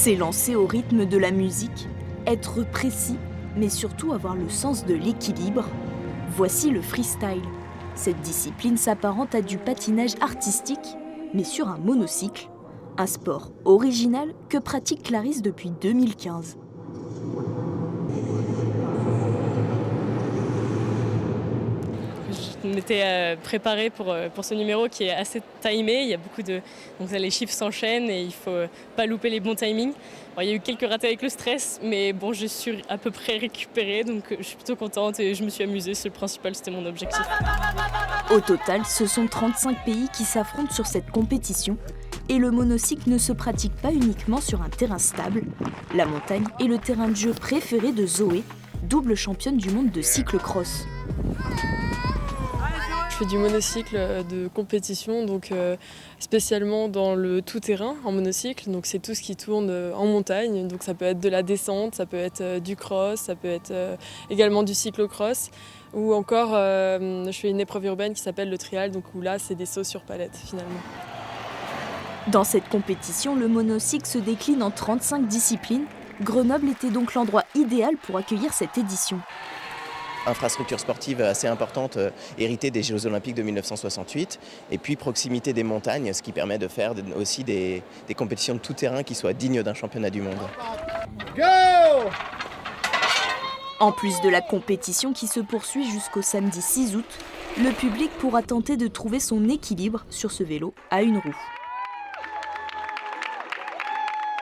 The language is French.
S'élancer au rythme de la musique, être précis, mais surtout avoir le sens de l'équilibre. Voici le freestyle. Cette discipline s'apparente à du patinage artistique, mais sur un monocycle, un sport original que pratique Clarisse depuis 2015. Je m'étais préparée pour ce numéro qui est assez timé. Il y a beaucoup de... Donc les chiffres s'enchaînent et il ne faut pas louper les bons timings. Bon, il y a eu quelques ratés avec le stress, mais bon, je suis à peu près récupérée, donc je suis plutôt contente et je me suis amusée. C'est le principal, c'était mon objectif. Au total, ce sont 35 pays qui s'affrontent sur cette compétition. Et le monocycle ne se pratique pas uniquement sur un terrain stable. La montagne est le terrain de jeu préféré de Zoé, double championne du monde de cyclo-cross. Je fais du monocycle de compétition, donc spécialement dans le tout-terrain en monocycle. Donc c'est tout ce qui tourne en montagne. Donc ça peut être de la descente, ça peut être du cross, ça peut être également du cyclo-cross. Ou encore, je fais une épreuve urbaine qui s'appelle le trial, donc où là c'est des sauts sur palette finalement. Dans cette compétition, le monocycle se décline en 35 disciplines. Grenoble était donc l'endroit idéal pour accueillir cette édition. Infrastructure sportive assez importante, héritée des Jeux Olympiques de 1968, et puis proximité des montagnes, ce qui permet de faire aussi des compétitions de tout terrain qui soient dignes d'un championnat du monde. Go! En plus de la compétition qui se poursuit jusqu'au samedi 6 août, le public pourra tenter de trouver son équilibre sur ce vélo à une roue.